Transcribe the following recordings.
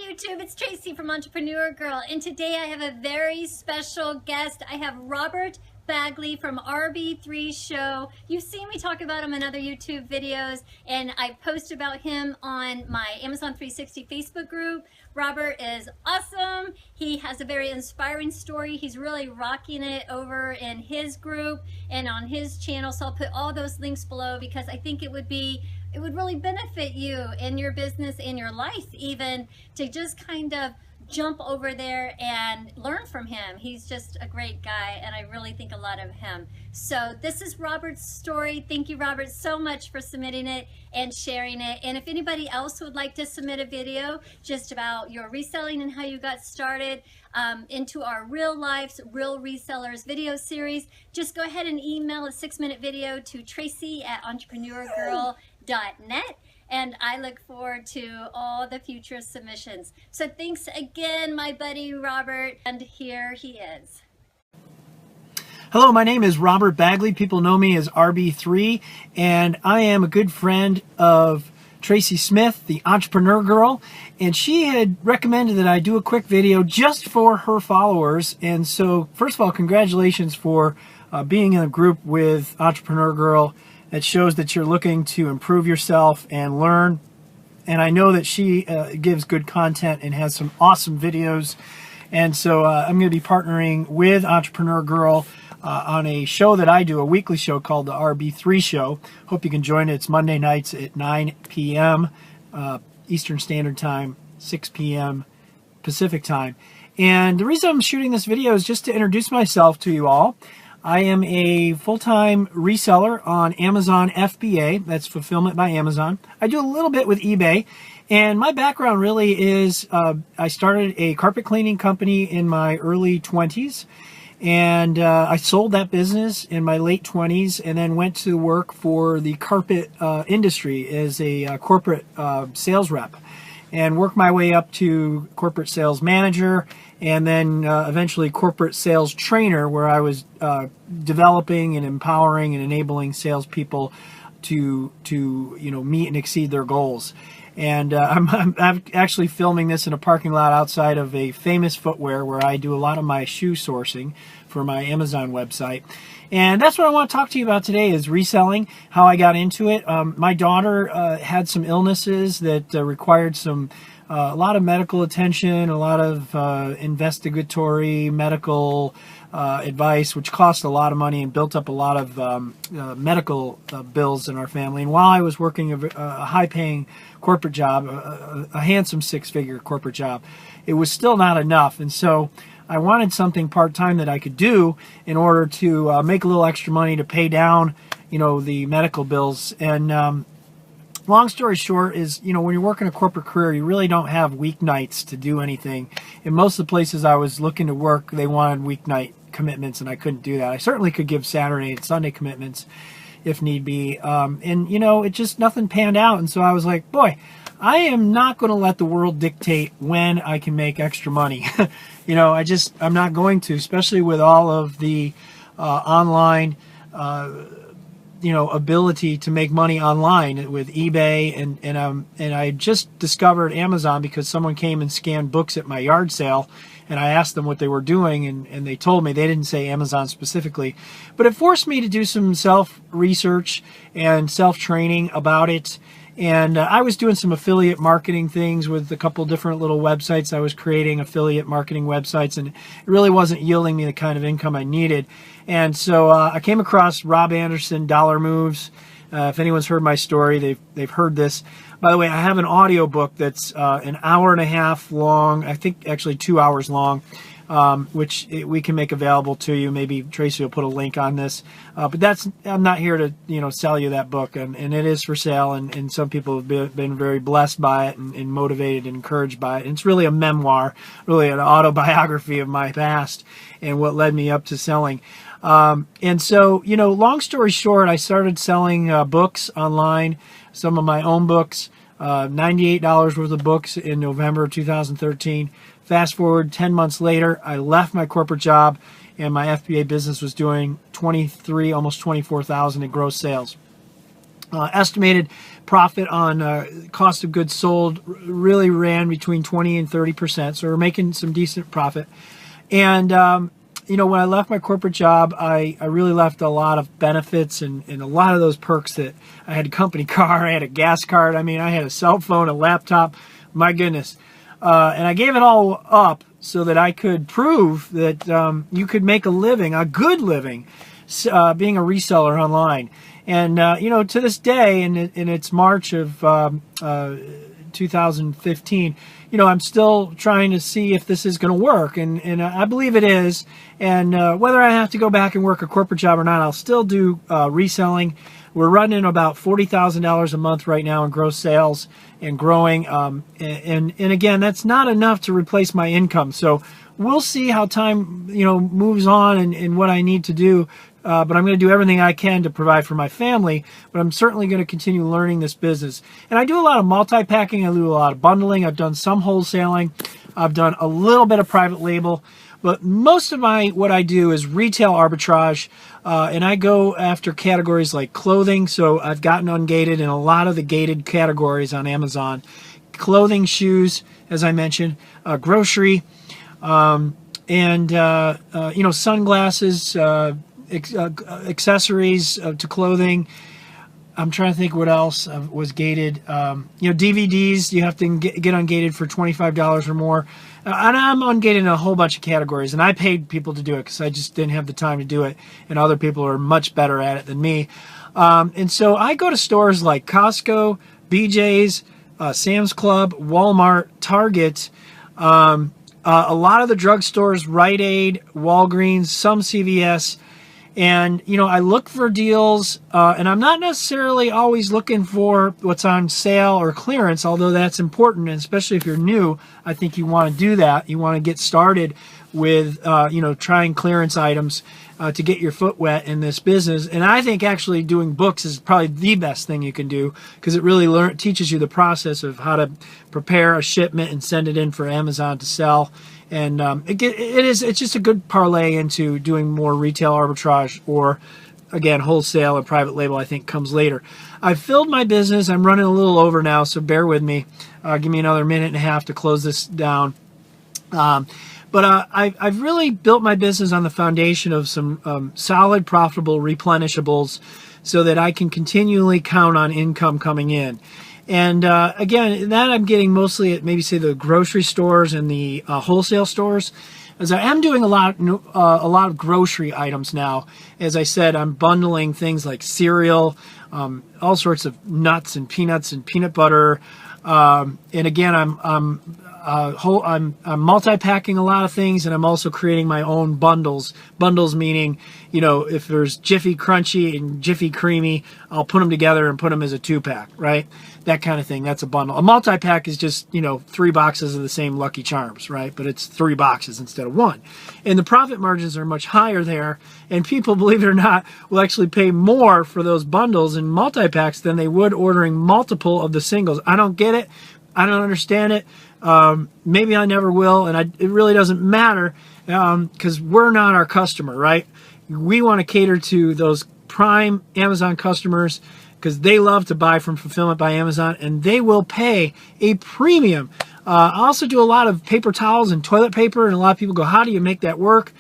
YouTube, it's Tracy from Entrepreneur Girl, and today I have a very special guest. I have Robert Bagley from RB3 Show. You've seen me talk about him in other YouTube videos, and I post about him on my Amazon 360 Facebook group. Robert is awesome. He has a very inspiring story. He's really rocking it over in his group and on his channel, so I'll put all those links below because I think it would really benefit you in your business, in your life even, to just kind of jump over there and learn from him. He's just a great guy, and I really think a lot of him. So this is Robert's story. Thank you, Robert, so much for submitting it and sharing it. And if anybody else would like to submit a video just about your reselling and how you got started into our Real Lives, Real Resellers video series, just go ahead and email a 6-minute video to tracy@entrepreneurgirl.net. And I look forward to all the future submissions. So thanks again, my buddy Robert, and here he is. Hello, my name is Robert Bagley. People know me as RB3, and I am a good friend of Tracy Smith, the Entrepreneur Girl, and she had recommended that I do a quick video just for her followers. And so, first of all, congratulations for being in a group with Entrepreneur Girl. It shows that you're looking to improve yourself and learn. And I know that she gives good content and has some awesome videos. And so I'm going to be partnering with Entrepreneur Girl on a show that I do, a weekly show called the RB3 Show. Hope you can join it. It's Monday nights at 9 p.m. Eastern Standard Time, 6 p.m. Pacific Time. And the reason I'm shooting this video is just to introduce myself to you all. I am a full-time reseller on Amazon FBA, that's Fulfillment by Amazon. I do a little bit with eBay, and my background really is I started a carpet cleaning company in my early 20s, and I sold that business in my late 20s and then went to work for the carpet industry as a corporate sales rep and worked my way up to corporate sales manager and then eventually corporate sales trainer, where I was developing and empowering and enabling salespeople to meet and exceed their goals. And I'm actually filming this in a parking lot outside of a famous footwear where I do a lot of my shoe sourcing for my Amazon website. And that's what I want to talk to you about today, is reselling, how I got into it. My daughter had some illnesses that required a lot of medical attention, a lot of investigatory medical advice, which cost a lot of money and built up a lot of medical bills in our family. And while I was working a high-paying corporate job, a handsome 6-figure corporate job, it was still not enough. And so I wanted something part-time that I could do in order to make a little extra money to pay down, the medical bills. And long story short is, when you're working a corporate career, you really don't have weeknights to do anything. In most of the places I was looking to work, they wanted weeknight commitments, and I couldn't do that. I certainly could give Saturday and Sunday commitments if need be. It just, nothing panned out. And so I was like, boy, I am not going to let the world dictate when I can make extra money. I'm not going to, especially with all of the online, ability to make money online with eBay. And I just discovered Amazon because someone came and scanned books at my yard sale, and I asked them what they were doing, and they told me. They didn't say Amazon specifically, but it forced me to do some self-research and self-training about it. And I was doing some affiliate marketing things with a couple different little websites. I was creating affiliate marketing websites, and it really wasn't yielding me the kind of income I needed. And so I came across Rob Anderson, Dollar Moves. If anyone's heard my story, they've heard this. By the way, I have an audio book that's an hour and a half long, I think actually 2 hours long, which we can make available to you. Maybe Tracy will put a link on this. But I'm not here to sell you that book, and it is for sale, and some people have been very blessed by it and motivated and encouraged by it. And it's really a memoir, really an autobiography of my past and what led me up to selling. And so, long story short, I started selling books online, some of my own books, $98 worth of books in November 2013. Fast forward 10 months later, I left my corporate job, and my FBA business was doing almost 24,000 in gross sales. estimated profit on cost of goods sold really ran between 20 and 30%. So we're making some decent profit. And, you know, when I left my corporate job, I really left a lot of benefits and a lot of those perks that I had a company car, I had a gas card. I mean, I had a cell phone, a laptop, my goodness. And I gave it all up so that I could prove that you could make a living, a good living, being a reseller online. And, you know, to this day, and it's March of 2015, you know, I'm still trying to see if this is going to work. And I believe it is. And whether I have to go back and work a corporate job or not, I'll still do reselling. We're running about $40,000 a month right now in gross sales and growing. And again, that's not enough to replace my income. So we'll see how time, you know, moves on and what I need to do. But I'm going to do everything I can to provide for my family. But I'm certainly going to continue learning this business. And I do a lot of multi-packing. I do a lot of bundling. I've done some wholesaling. I've done a little bit of private label. But most of what I do is retail arbitrage. And I go after categories like clothing. So I've gotten ungated in a lot of the gated categories on Amazon. Clothing, shoes, as I mentioned, grocery, and, you know, sunglasses, accessories to clothing. I'm trying to think what else was gated. You know, DVDs, you have to get ungated for $25 or more. And I'm ungated in a whole bunch of categories. And I paid people to do it because I just didn't have the time to do it. And other people are much better at it than me. And so I go to stores like Costco, BJ's, Sam's Club, Walmart, Target, a lot of the drugstores, Rite Aid, Walgreens, some CVS. And, you know, I look for deals, and I'm not necessarily always looking for what's on sale or clearance, although that's important, and especially if you're new, I think you want to do that. You want to get started with, you know, trying clearance items to get your foot wet in this business. And I think actually doing books is probably the best thing you can do because it really teaches you the process of how to prepare a shipment and send it in for Amazon to sell. And it's just a good parlay into doing more retail arbitrage or, again, wholesale and private label, I think, comes later. I've filled my business. I'm running a little over now, so bear with me. Give me another minute and a half to close this down. But I've really built my business on the foundation of some solid, profitable replenishables so that I can continually count on income coming in. And again, that I'm getting mostly at maybe say the grocery stores and the wholesale stores. As I am doing a lot of grocery items now. As I said, I'm bundling things like cereal, all sorts of nuts and peanut butter. And again, I'm multi-packing a lot of things, and I'm also creating my own bundles. Bundles meaning, you know, if there's Jiffy Crunchy and Jiffy Creamy, I'll put them together and put them as a 2-pack, right? That kind of thing. That's a bundle. A multi-pack is just, you know, 3 boxes of the same Lucky Charms, right? But it's 3 boxes instead of 1. And the profit margins are much higher there. And people, believe it or not, will actually pay more for those bundles and multi-packs than they would ordering multiple of the singles. I don't get it. I don't understand it. Maybe I never will, and it really doesn't matter because we're not our customer, right? We want to cater to those prime Amazon customers because they love to buy from Fulfillment by Amazon, and they will pay a premium. I also do a lot of paper towels and toilet paper, and a lot of people go, how do you make that work?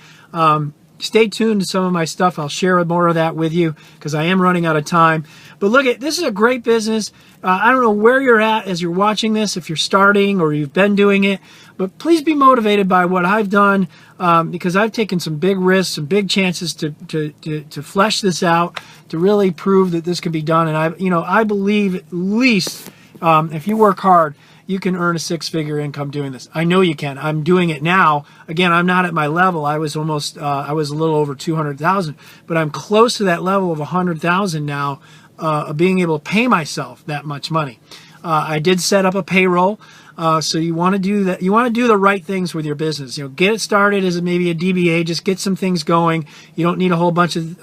Stay tuned to some of my stuff. I'll share more of that with you because I am running out of time. But look, this is a great business. I don't know where you're at as you're watching this, if you're starting or you've been doing it, but please be motivated by what I've done because I've taken some big risks, some big chances to flesh this out, to really prove that this can be done. And I believe at least if you work hard, you can earn a 6-figure income doing this. I know you can. I'm doing it now. Again, I'm not at my level. I was a little over 200,000, but I'm close to that level of 100,000 now, of being able to pay myself that much money. I did set up a payroll. So you want to do that. You want to do the right things with your business. Get it started as maybe a DBA. Just get some things going. You don't need a whole bunch of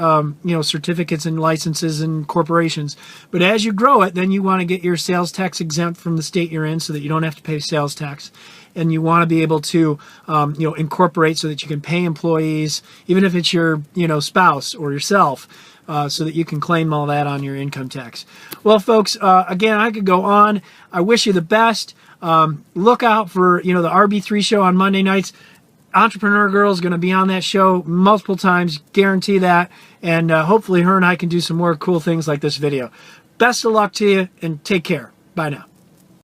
certificates and licenses and corporations. But as you grow it, then you want to get your sales tax exempt from the state you're in, so that you don't have to pay sales tax. And you want to be able to incorporate so that you can pay employees, even if it's your spouse or yourself. So that you can claim all that on your income tax. Well, folks, again, I could go on. I wish you the best. Look out for the RB3 show on Monday nights. Entrepreneur Girl is going to be on that show multiple times, guarantee that. And hopefully her and I can do some more cool things like this video. Best of luck to you, and take care. Bye now.